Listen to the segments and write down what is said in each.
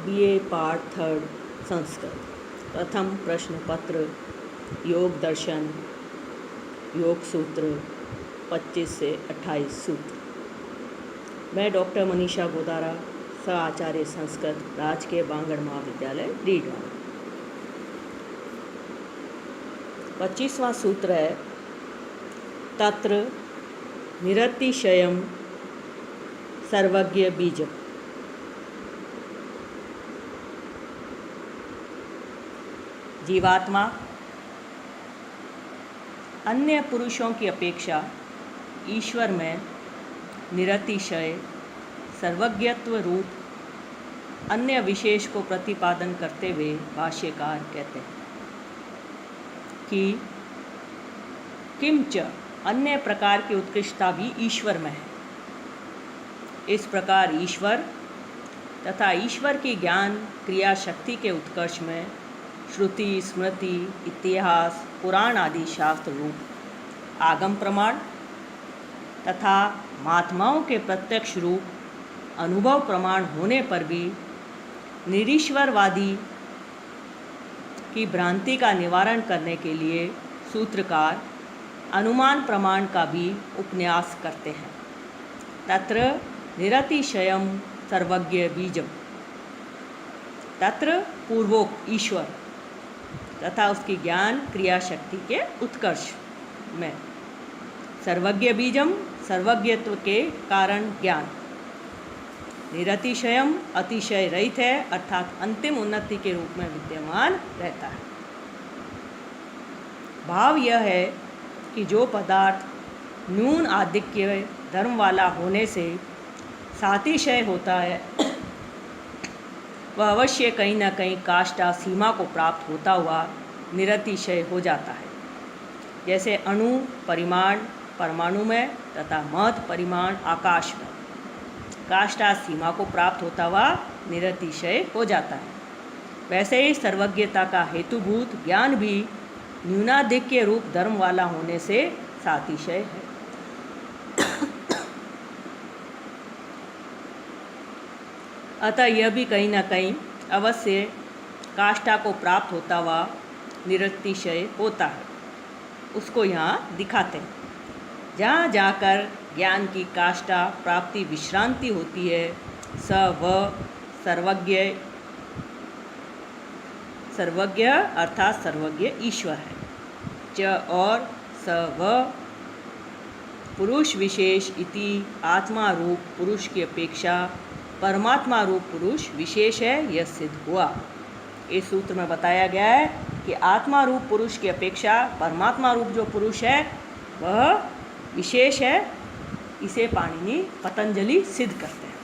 BA part third Sanskrit. प्रथम प्रश्न पत्र योग दर्शन योग सूत्र 25 से 28 सूत्र। मैं डॉक्टर मनीषा गोदारा, सह आचार्य संस्कृत, राजकीय बांगड़ महाविद्यालय, रीवा। 25वां सूत्र है तत्र निरतिशयम् सर्वज्ञ बीजम्। जीवात्मा अन्य पुरुषों की अपेक्षा ईश्वर में निरतिशय सर्वज्ञत्व रूप अन्य विशेष को प्रतिपादन करते हुए भाष्यकार कहते हैं कि किंच अन्य प्रकार की उत्कृष्टता भी ईश्वर में है। इस प्रकार ईश्वर तथा ईश्वर की ज्ञान क्रिया शक्ति के उत्कर्ष में श्रुति, स्मृति, इतिहास, पुराण आदि शास्त्र रूप आगम प्रमाण तथा महात्माओं के प्रत्यक्ष रूप अनुभव प्रमाण होने पर भी निरीश्वरवादी की भ्रांति का निवारण करने के लिए सूत्रकार अनुमान प्रमाण का भी उपन्यास करते हैं। तत्र निरतिशयम् सर्वज्ञ बीजम्। तत्र पूर्वोक्त ईश्वर तथा उसकी ज्ञान क्रिया शक्ति के उत्कर्ष में सर्वज्ञ बीजम सर्वज्ञत्व के कारण ज्ञान निरतिशयम् अतिशय रहित है, अर्थात अंतिम उन्नति के रूप में विद्यमान रहता है। भाव यह है कि जो पदार्थ न्यून आधिक्य धर्म वाला होने से सातिशय होता है वह अवश्य कहीं न कहीं काष्ठा सीमा को प्राप्त होता हुआ निरतिशय हो जाता है। जैसे अणु परिमाण परमाणु में तथा महत् परिमाण आकाश में काष्ठा सीमा को प्राप्त होता हुआ निरतिशय हो जाता है, वैसे ही सर्वज्ञता का हेतुभूत ज्ञान भी न्यूनाधिक्य रूप धर्म वाला होने से सातिशय है। अतः यह भी कहीं न कहीं अवश्य काष्ठा को प्राप्त होता हुआ निरतिशय होता है। उसको यहाँ दिखाते हैं। जहाँ जाकर ज्ञान की काष्ठा प्राप्ति विश्रांति होती है स वह सर्वज्ञ अर्थात सर्वज्ञ ईश्वर है। च और स वह पुरुष विशेष इति आत्मा रूप पुरुष की अपेक्षा परमात्मा रूप पुरुष विशेष है, यह सिद्ध हुआ। इस सूत्र में बताया गया है कि आत्मा रूप पुरुष की अपेक्षा परमात्मा रूप जो पुरुष है वह विशेष है। इसे पाणिनि पतंजलि सिद्ध करते हैं।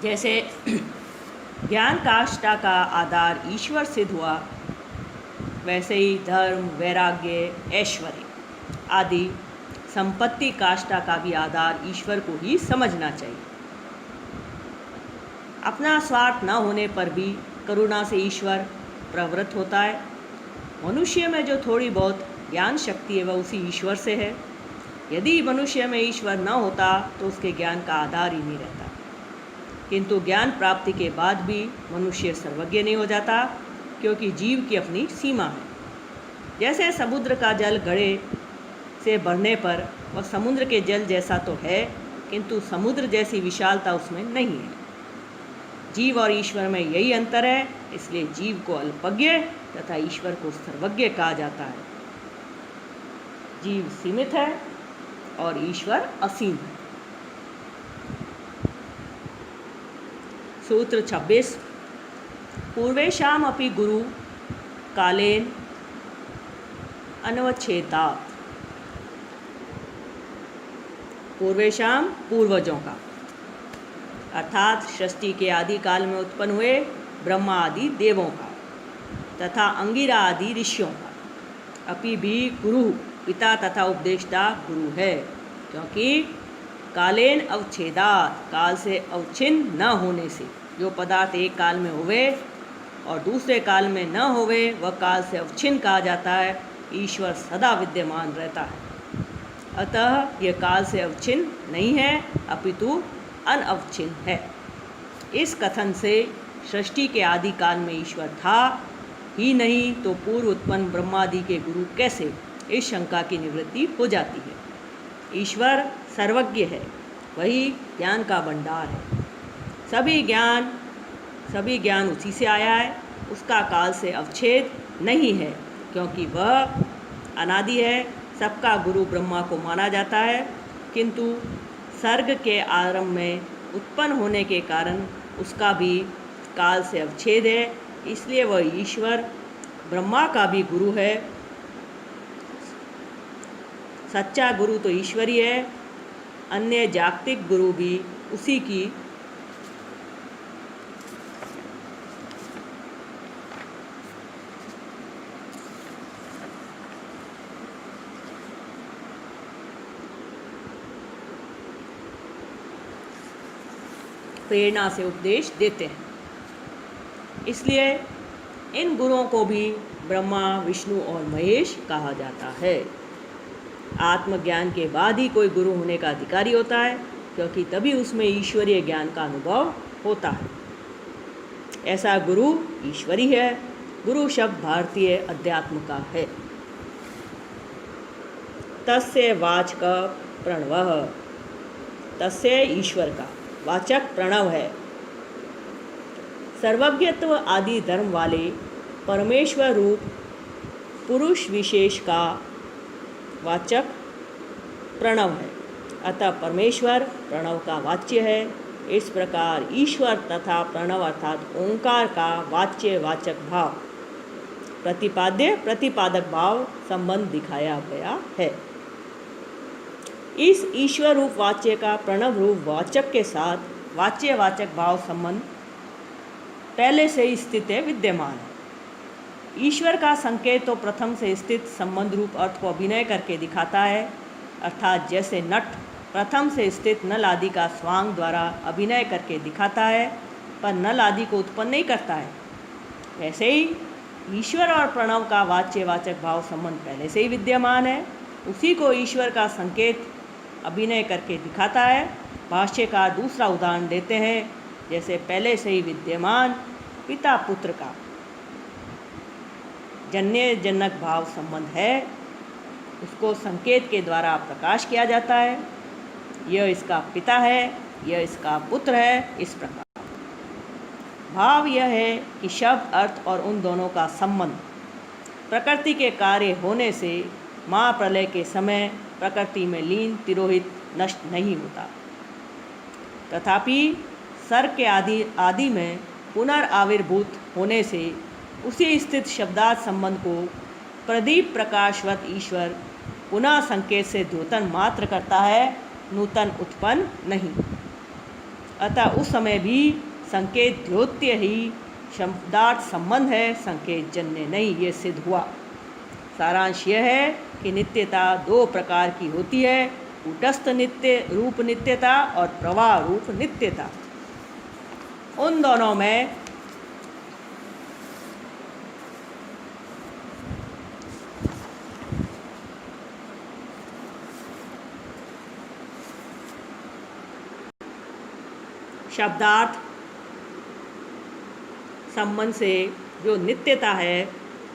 जैसे ज्ञान काष्ठा का आधार ईश्वर सिद्ध हुआ, वैसे ही धर्म, वैराग्य, ऐश्वर्य आदि संपत्ति काष्ठा का भी आधार ईश्वर को ही समझना चाहिए। अपना स्वार्थ न होने पर भी करुणा से ईश्वर प्रवृत्त होता है। मनुष्य में जो थोड़ी बहुत ज्ञान शक्ति है वह उसी ईश्वर से है। यदि मनुष्य में ईश्वर न होता तो उसके ज्ञान का आधार ही नहीं रहता। किंतु ज्ञान प्राप्ति के बाद भी मनुष्य सर्वज्ञ नहीं हो जाता, क्योंकि जीव की अपनी सीमा है। जैसे समुद्र का जल घड़े से भरने पर वह समुद्र के जल जैसा तो है, किंतु समुद्र जैसी विशालता उसमें नहीं है। जीव और ईश्वर में यही अंतर है, इसलिए जीव को अल्पज्ञ तथा ईश्वर को सर्वज्ञ कहा जाता है। जीव सीमित है और ईश्वर असीम है। सूत्र 26 पूर्वेशाम अपि गुरु कालेन अनवच्छेदात्। पूर्वेशाम पूर्वजों का अर्थात सृष्टि के आदि काल में उत्पन्न हुए ब्रह्मा आदि देवों का तथा अंगिरा आदि ऋषियों का अपि भी गुरु पिता तथा उपदेष्टा गुरु है, क्योंकि कालेन अवच्छेदात् काल से अवच्छिन्न न होने से जो पदार्थ एक काल में हुए और दूसरे काल में न होवे वह काल से अवच्छिन्न कहा जाता है। ईश्वर सदा विद्यमान रहता है। अतः यह काल से अवच्छिन्न नहीं है, अपितु अनअवच्छिन्न है। इस कथन से सृष्टि के आदि काल में ईश्वर था ही नहीं तो पूर्व उत्पन्न ब्रह्मादि के गुरु कैसे, इस शंका की निवृत्ति हो जाती है। ईश्वर सर्वज्ञ है, वही ज्ञान का भंडार है। सभी ज्ञान उसी से आया है। उसका काल से अवच्छेद नहीं है, क्योंकि वह अनादि है। सबका गुरु ब्रह्मा को माना जाता है, किंतु सर्ग के आरंभ में उत्पन्न होने के कारण उसका भी काल से अवच्छेद है, इसलिए वह ईश्वर ब्रह्मा का भी गुरु है। सच्चा गुरु तो ईश्वर ही है, अन्य जागतिक गुरु भी उसी की प्रेरणा से उपदेश देते हैं। इसलिए इन गुरुओं को भी ब्रह्मा, विष्णु और महेश कहा जाता है। आत्मज्ञान के बाद ही कोई गुरु होने का अधिकारी होता है, क्योंकि तभी उसमें ईश्वरीय ज्ञान का अनुभव होता है। ऐसा गुरु ईश्वरी है। गुरु शब्द भारतीय अध्यात्म का है। तस्य वाचक प्रणवः, तस्य ईश्वर का वाचक प्रणव है। सर्वज्ञत्व आदि धर्म वाले परमेश्वर रूप पुरुष विशेष का वाचक प्रणव है। अतः परमेश्वर प्रणव का वाच्य है। इस प्रकार ईश्वर तथा प्रणव अर्थात ओंकार का वाच्य वाचक भाव, प्रतिपाद्य प्रतिपादक भाव संबंध दिखाया गया है। इस ईश्वर रूप वाच्य का प्रणव रूप वाचक के साथ वाच्य वाचक भाव संबंध पहले से ही स्थित है, विद्यमान है। ईश्वर का संकेत तो प्रथम से स्थित संबंध रूप अर्थ को अभिनय करके दिखाता है, अर्थात जैसे नट प्रथम से स्थित नल आदि का स्वांग द्वारा अभिनय करके दिखाता है, पर नल आदि को उत्पन्न नहीं करता है। वैसे ही ईश्वर और प्रणव का वाच्य वाचक भाव संबंध पहले से ही विद्यमान है, उसी को ईश्वर का संकेत अभिनय करके दिखाता है। भाष्यकार दूसरा उदाहरण देते हैं, जैसे पहले से ही विद्यमान पिता पुत्र का जन्य जनक भाव संबंध है, उसको संकेत के द्वारा प्रकाश किया जाता है। यह इसका पिता है, यह इसका पुत्र है। इस प्रकार भाव यह है कि शब्द अर्थ और उन दोनों का संबंध प्रकृति के कार्य होने से महाप्रलय के समय प्रकृति में लीन तिरोहित नष्ट नहीं होता। तथापि सर्ग के आदि में पुनर्आविर्भूत होने से उसी स्थित शब्दार्थ संबंध को प्रदीप प्रकाशवत ईश्वर पुनः संकेत से द्योतन मात्र करता है, नूतन उत्पन्न नहीं। अतः उस समय भी संकेत द्योत्य ही शब्दार्थ संबंध है, संकेत जन्य नहीं। ये सिद्ध हुआ। सारांश यह है कि नित्यता दो प्रकार की होती है, कूटस्थ नित्य रूप नित्यता और प्रवाह रूप नित्यता। उन दोनों में शब्दार्थ संबंध से जो नित्यता है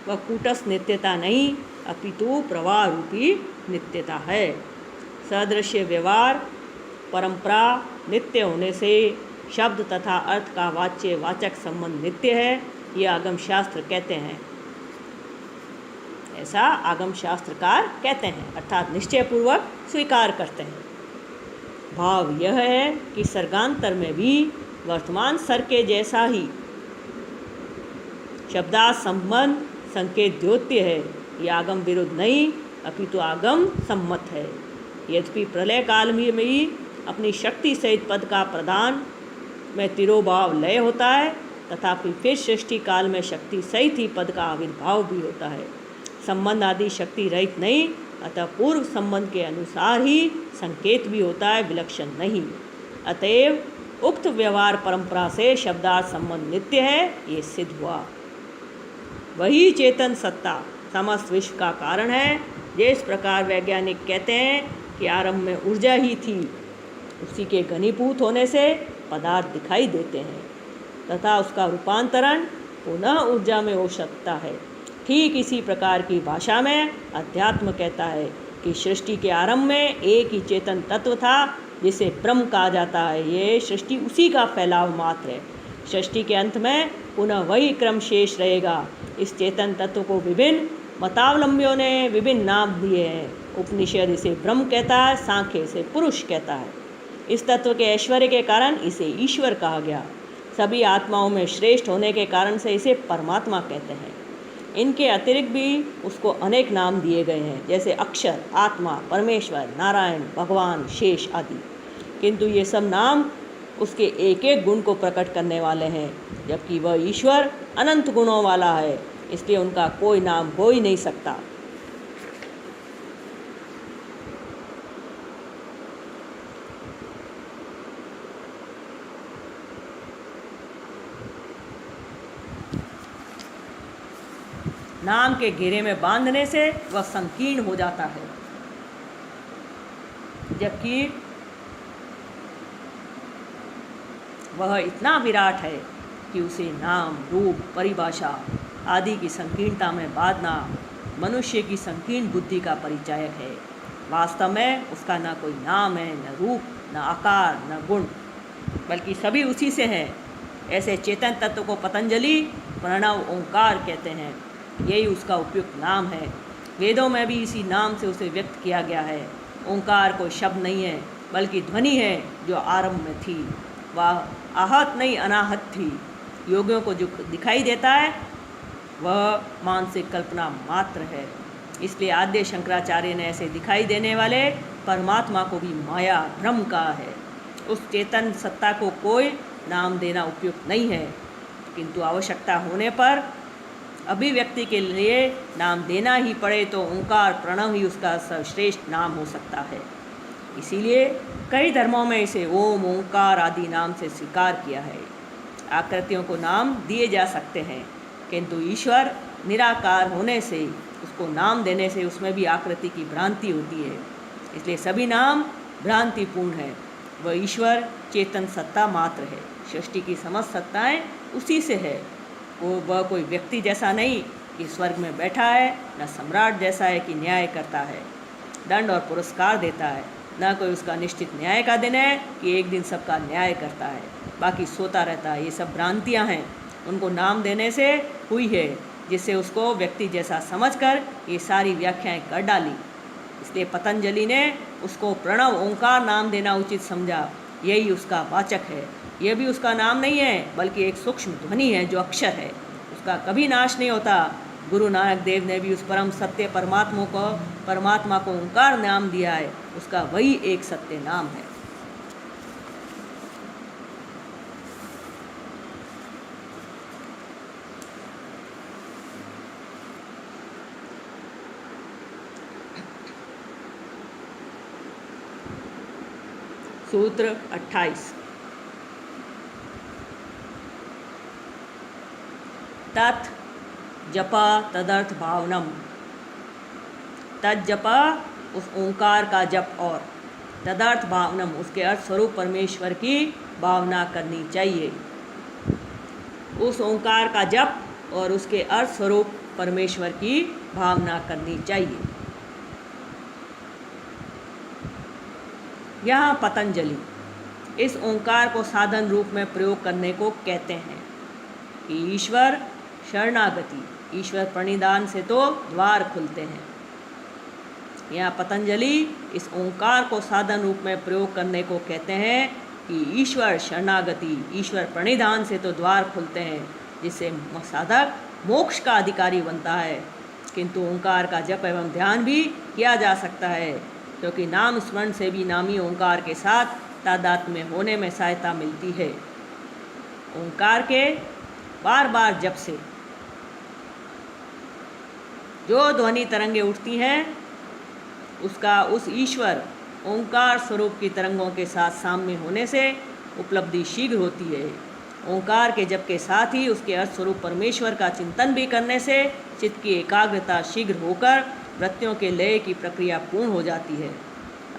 वह कूटस्थ नित्यता नहीं, अपितु प्रवाह रूपी नित्यता है। सदृश्य व्यवहार परंपरा नित्य होने से शब्द तथा अर्थ का वाच्य वाचक संबंध नित्य है, यह आगम शास्त्र कहते हैं। ऐसा आगम शास्त्रकार कहते हैं, अर्थात निश्चयपूर्वक स्वीकार करते हैं। भाव यह है कि सर्गांतर में भी वर्तमान सर के जैसा ही शब्दार्थ संबंध संकेत द्योत्य है। यह आगम विरुद्ध नहीं, अपितु आगम सम्मत है। यद्यपि प्रलय काल में ही अपनी शक्ति सहित पद का प्रदान में तिरोभाव लय होता है, तथापि फिर सृष्टि काल में शक्ति सहित ही पद का आविर्भाव भी होता है। संबंध आदि शक्ति रहित नहीं, अतः पूर्व संबंध के अनुसार ही संकेत भी होता है, विलक्षण नहीं। अतएव उक्त व्यवहार परंपरा से शब्दार्थ संबंध नित्य है, ये सिद्ध हुआ। वही चेतन सत्ता समस्त विश्व का कारण है। जिस प्रकार वैज्ञानिक कहते हैं कि आरंभ में ऊर्जा ही थी, उसी के घनीभूत होने से पदार्थ दिखाई देते हैं तथा उसका रूपांतरण पुनः ऊर्जा में हो सकता है। ठीक इसी प्रकार की भाषा में अध्यात्म कहता है कि सृष्टि के आरंभ में एक ही चेतन तत्व था जिसे ब्रह्म कहा जाता है। ये सृष्टि उसी का फैलाव मात्र है। सृष्टि के अंत में पुनः वही क्रम शेष रहेगा। इस चेतन तत्व को विभिन्न मतावलंबियों ने विभिन्न नाम दिए हैं। उपनिषद इसे ब्रह्म कहता है, सांख्य इसे पुरुष कहता है। इस तत्व के ऐश्वर्य के कारण इसे ईश्वर कहा गया। सभी आत्माओं में श्रेष्ठ होने के कारण से इसे परमात्मा कहते हैं। इनके अतिरिक्त भी उसको अनेक नाम दिए गए हैं, जैसे अक्षर, आत्मा, परमेश्वर, नारायण, भगवान, शेष आदि। किंतु ये सब नाम उसके एक एक गुण को प्रकट करने वाले हैं, जबकि वह ईश्वर अनंत गुणों वाला है, इसलिए उनका कोई नाम हो ही नहीं सकता। नाम के घेरे में बांधने से वह संकीर्ण हो जाता है, जबकि वह इतना विराट है कि उसे नाम, रूप, परिभाषा आदि की संकीर्णता में बांधना मनुष्य की संकीर्ण बुद्धि का परिचायक है। वास्तव में उसका न कोई नाम है, न रूप, न आकार, न गुण, बल्कि सभी उसी से हैं। ऐसे चेतन तत्व को पतंजलि प्रणव ओंकार कहते हैं। यही उसका उपयुक्त नाम है। वेदों में भी इसी नाम से उसे व्यक्त किया गया है। ओंकार कोई शब्द नहीं है, बल्कि ध्वनि है जो आरंभ में थी। वह आहत नहीं, अनाहत थी। योगियों को जो दिखाई देता है वह मानसिक कल्पना मात्र है। इसलिए आद्य शंकराचार्य ने ऐसे दिखाई देने वाले परमात्मा को भी माया, भ्रम कहा है। उस चेतन सत्ता को कोई नाम देना उपयुक्त नहीं है, किंतु आवश्यकता होने पर अभिव्यक्ति के लिए नाम देना ही पड़े तो ओंकार प्रणव ही उसका सर्वश्रेष्ठ नाम हो सकता है। इसीलिए कई धर्मों में इसे ओम, ओंकार आदि नाम से स्वीकार किया है। आकृतियों को नाम दिए जा सकते हैं, किंतु ईश्वर निराकार होने से उसको नाम देने से उसमें भी आकृति की भ्रांति होती है। इसलिए सभी नाम भ्रांतिपूर्ण है। वह ईश्वर चेतन सत्ता मात्र है। सृष्टि की समस्त सत्ताएं उसी से है। वह कोई व्यक्ति जैसा नहीं कि स्वर्ग में बैठा है, न सम्राट जैसा है कि न्याय करता है, दंड और पुरस्कार देता है, न कोई उसका निश्चित न्याय का दिन है कि एक दिन सबका न्याय करता है, बाकी सोता रहता है। ये सब भ्रांतियां हैं। उनको नाम देने से हुई है, जिससे उसको व्यक्ति जैसा समझकर ये सारी व्याख्याएं कर डाली। इसलिए पतंजलि ने उसको प्रणव ओंकार नाम देना उचित समझा। यही उसका वाचक है। यह भी उसका नाम नहीं है, बल्कि एक सूक्ष्म ध्वनि है जो अक्षर है। उसका कभी नाश नहीं होता। गुरु नानक देव ने भी उस परम सत्य परमात्मा को ओंकार नाम दिया है। उसका वही एक सत्य नाम है। सूत्र 28। तत् जपा तदर्थ भावनम। तत् जपा उस ओंकार का जप और तदर्थ भावनम उसके अर्थ स्वरूप परमेश्वर की भावना करनी चाहिए। उस ओंकार का जप और उसके अर्थ स्वरूप परमेश्वर की भावना करनी चाहिए। यहाँ पतंजलि इस ओंकार को साधन रूप में प्रयोग करने को कहते हैं कि ईश्वर शरणागति, ईश्वर प्रणिधान से तो द्वार खुलते हैं। यहाँ पतंजलि इस ओंकार को साधन रूप में प्रयोग करने को कहते हैं कि ईश्वर शरणागति, ईश्वर प्रणिधान से तो द्वार खुलते हैं, जिससे साधक मोक्ष का अधिकारी बनता है। किंतु ओंकार का जप एवं ध्यान भी किया जा सकता है, क्योंकि नाम स्मरण से भी नामी ओंकार के साथ तादात्म्य होने में सहायता मिलती है। ओंकार के बार बार जप से जो ध्वनि तरंगे उठती हैं, उसका उस ईश्वर ओंकार स्वरूप की तरंगों के साथ साम्य होने से उपलब्धि शीघ्र होती है। ओंकार के जप के साथ ही उसके अर्थ स्वरूप परमेश्वर का चिंतन भी करने से चित्त की एकाग्रता शीघ्र होकर वृत्तियों के लय की प्रक्रिया पूर्ण हो जाती है।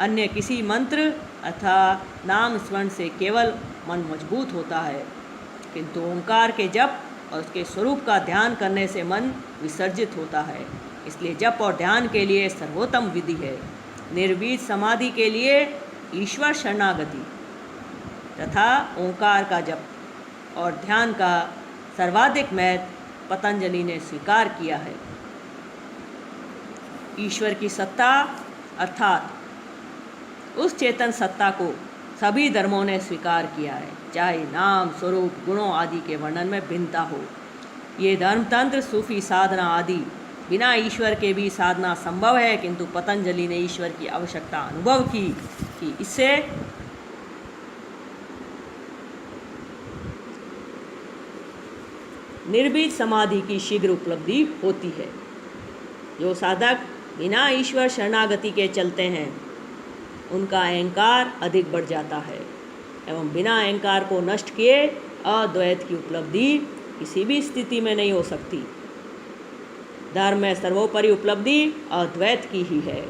अन्य किसी मंत्र अथवा नाम स्मरण से केवल मन मजबूत होता है, किंतु ओंकार के जप और उसके स्वरूप का ध्यान करने से मन विसर्जित होता है। इसलिए जप और ध्यान के लिए सर्वोत्तम विधि है। निर्बीज समाधि के लिए ईश्वर शरणागति तथा ओंकार का जप और ध्यान का सर्वाधिक महत्व पतंजलि ने स्वीकार किया है। ईश्वर की सत्ता अर्थात उस चेतन सत्ता को सभी धर्मों ने स्वीकार किया है, चाहे नाम स्वरूप गुणों आदि के वर्णन में भिन्नता हो। ये धर्मतंत्र सूफी साधना आदि बिना ईश्वर के भी साधना संभव है, किंतु पतंजलि ने ईश्वर की आवश्यकता अनुभव की कि इससे निर्बीज समाधि की शीघ्र उपलब्धि होती है। जो साधक बिना ईश्वर शरणागति के चलते हैं उनका अहंकार अधिक बढ़ जाता है एवं बिना अहंकार को नष्ट किए अद्वैत की उपलब्धि किसी भी स्थिति में नहीं हो सकती। धर्म में सर्वोपरि उपलब्धि अद्वैत की ही है।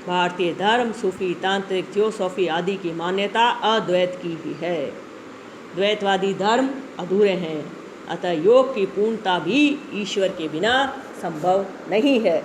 भारतीय धर्म, सूफी, तांत्रिक, थियोसॉफी आदि की मान्यता अद्वैत की ही है। द्वैतवादी धर्म अधूरे हैं, अतः योग की पूर्णता भी ईश्वर के बिना संभव नहीं है।